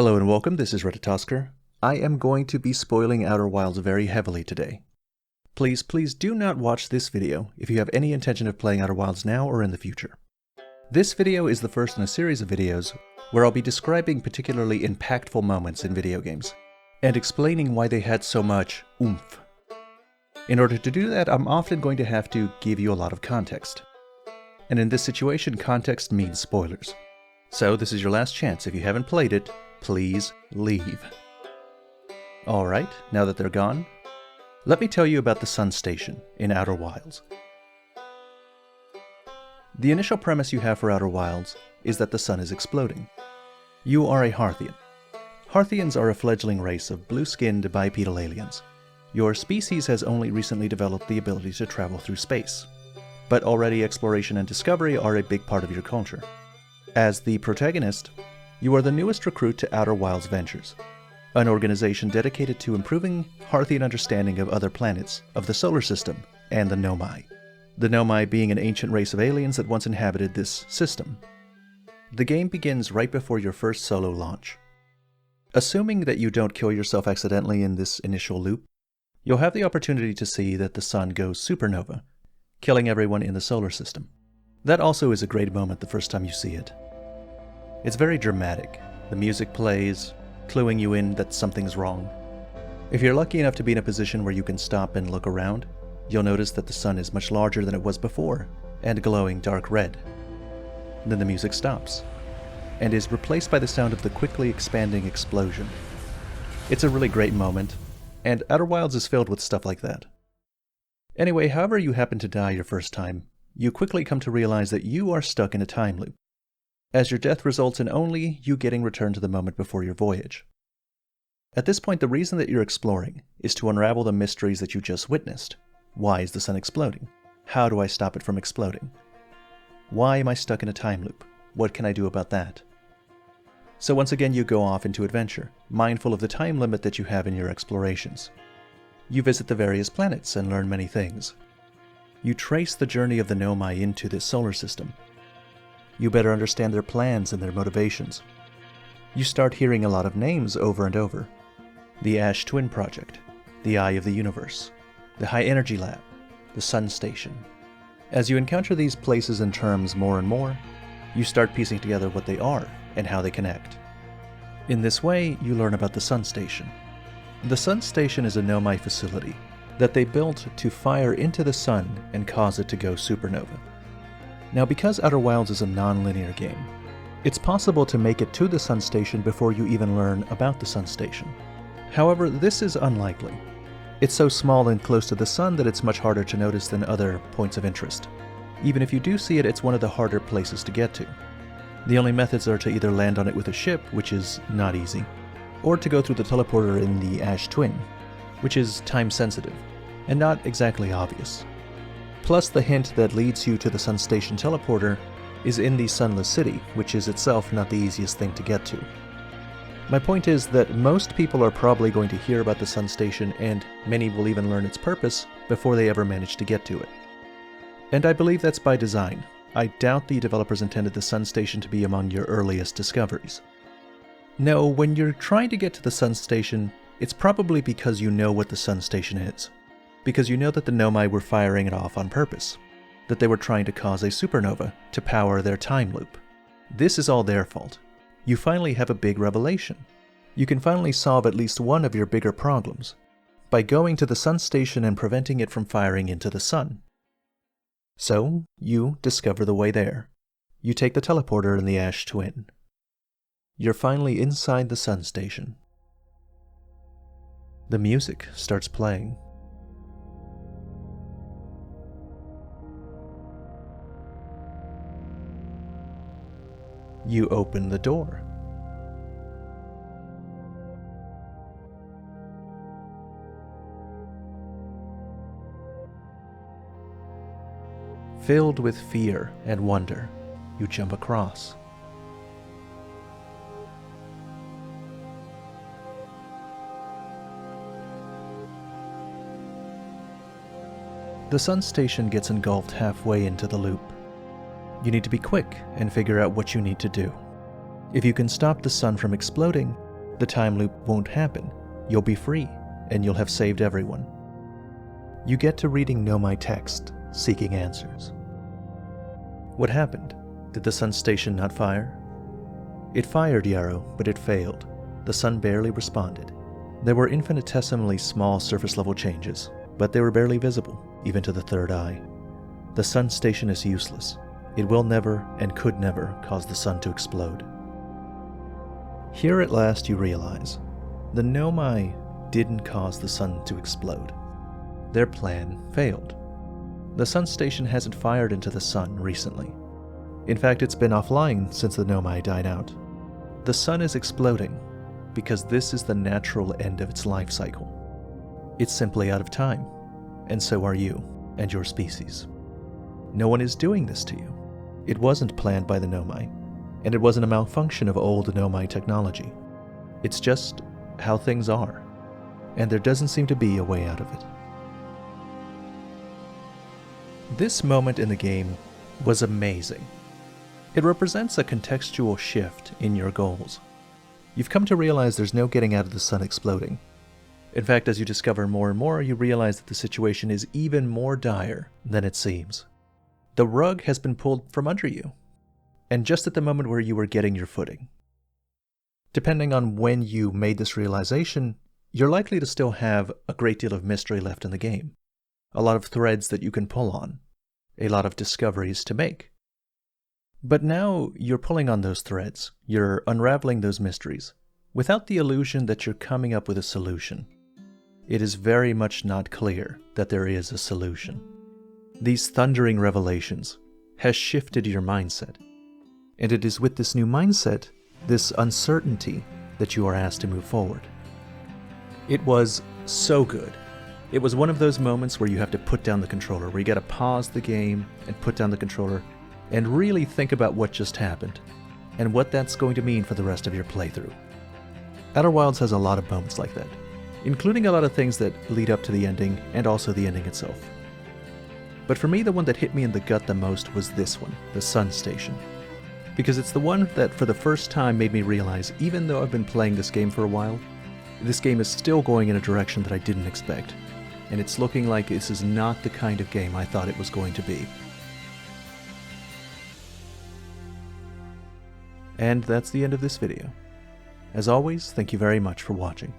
Hello and welcome, this is Redditosker. I am going to be spoiling Outer Wilds very heavily today. Please do not watch this video if you have any intention of playing Outer Wilds now or in the future. This video is the first in a series of videos where I'll be describing particularly impactful moments in video games, and explaining why they had so much oomph. In order to do that, I'm often going to have to give you a lot of context. And in this situation, context means spoilers. So this is your last chance. If you haven't played it, please leave. Alright, now that they're gone, let me tell you about the Sun Station in Outer Wilds. The initial premise you have for Outer Wilds is that the sun is exploding. You are a Hearthian. Hearthians are a fledgling race of blue-skinned bipedal aliens. Your species has only recently developed the ability to travel through space, but already exploration and discovery are a big part of your culture. As the protagonist, you are the newest recruit to Outer Wilds Ventures, an organization dedicated to improving Hearthian understanding of other planets of the solar system and the Nomai. The Nomai being an ancient race of aliens that once inhabited this system. The game begins right before your first solo launch. Assuming that you don't kill yourself accidentally in this initial loop, you'll have the opportunity to see that the sun goes supernova, killing everyone in the solar system. That also is a great moment the first time you see it. It's very dramatic. The music plays, cluing you in that something's wrong. If you're lucky enough to be in a position where you can stop and look around, you'll notice that the sun is much larger than it was before, and glowing dark red. Then the music stops, and is replaced by the sound of the quickly expanding explosion. It's a really great moment, and Outer Wilds is filled with stuff like that. Anyway, however you happen to die your first time, you quickly come to realize that you are stuck in a time loop, as your death results in only you getting returned to the moment before your voyage. At this point, the reason that you're exploring is to unravel the mysteries that you just witnessed. Why is the sun exploding? How do I stop it from exploding? Why am I stuck in a time loop? What can I do about that? So once again, you go off into adventure, mindful of the time limit that you have in your explorations. You visit the various planets and learn many things. You trace the journey of the Nomai into this solar system. You better understand their plans and their motivations. You start hearing a lot of names over and over. The Ash Twin Project, the Eye of the Universe, the High Energy Lab, the Sun Station. As you encounter these places and terms more and more, you start piecing together what they are and how they connect. In this way, you learn about the Sun Station. The Sun Station is a Nomai facility that they built to fire into the sun and cause it to go supernova. Now, because Outer Wilds is a non-linear game, it's possible to make it to the Sun Station before you even learn about the Sun Station. However, this is unlikely. It's so small and close to the sun that it's much harder to notice than other points of interest. Even if you do see it, it's one of the harder places to get to. The only methods are to either land on it with a ship, which is not easy, or to go through the teleporter in the Ash Twin, which is time-sensitive, and not exactly obvious. Plus, the hint that leads you to the Sun Station teleporter is in the Sunless City, which is itself not the easiest thing to get to. My point is that most people are probably going to hear about the Sun Station, and many will even learn its purpose before they ever manage to get to it. And I believe that's by design. I doubt the developers intended the Sun Station to be among your earliest discoveries. No, when you're trying to get to the Sun Station, it's probably because you know what the Sun Station is. Because you know that the Nomai were firing it off on purpose, that they were trying to cause a supernova to power their time loop. This is all their fault. You finally have a big revelation. You can finally solve at least one of your bigger problems by going to the Sun Station and preventing it from firing into the sun. So, you discover the way there. You take the teleporter in the Ash Twin. You're finally inside the Sun Station. The music starts playing. You open the door. Filled with fear and wonder, you jump across. The Sun Station gets engulfed halfway into the loop. You need to be quick and figure out what you need to do. If you can stop the sun from exploding, The time loop won't happen. You'll be free, and you'll have saved everyone. You get to reading Nomai text, seeking answers. What happened? Did the sun station not fire? It fired, Yarrow, but it failed. The sun barely responded. There were infinitesimally small surface-level changes, but they were barely visible, even to the third eye. The sun station is useless. It will never and could never cause the sun to explode. Here at last you realize, the Nomai didn't cause the sun to explode. Their plan failed. The sun station hasn't fired into the sun recently. In fact, it's been offline since the Nomai died out. The sun is exploding because this is the natural end of its life cycle. It's simply out of time, and so are you and your species. No one is doing this to you. It wasn't planned by the Nomai, and it wasn't a malfunction of old Nomai technology. It's just how things are, and there doesn't seem to be a way out of it. This moment in the game was amazing. It represents a contextual shift in your goals. You've come to realize there's no getting out of the sun exploding. In fact, as you discover more and more, you realize that the situation is even more dire than it seems. The rug has been pulled from under you, and just at the moment where you were getting your footing. Depending on when you made this realization, you're likely to still have a great deal of mystery left in the game. A lot of threads that you can pull on. A lot of discoveries to make. But now you're pulling on those threads, you're unraveling those mysteries, without the illusion that you're coming up with a solution. It is very much not clear that there is a solution. These thundering revelations has shifted your mindset. And it is with this new mindset, this uncertainty, that you are asked to move forward. It was so good. It was one of those moments where you have to put down the controller, where you gotta pause the game and put down the controller and really think about what just happened and what that's going to mean for the rest of your playthrough. Outer Wilds has a lot of moments like that, including a lot of things that lead up to the ending and also the ending itself. But for me, the one that hit me in the gut the most was this one, the Sun Station. Because it's the one that for the first time made me realize, even though I've been playing this game for a while, this game is still going in a direction that I didn't expect. And it's looking like this is not the kind of game I thought it was going to be. And that's the end of this video. As always, thank you very much for watching.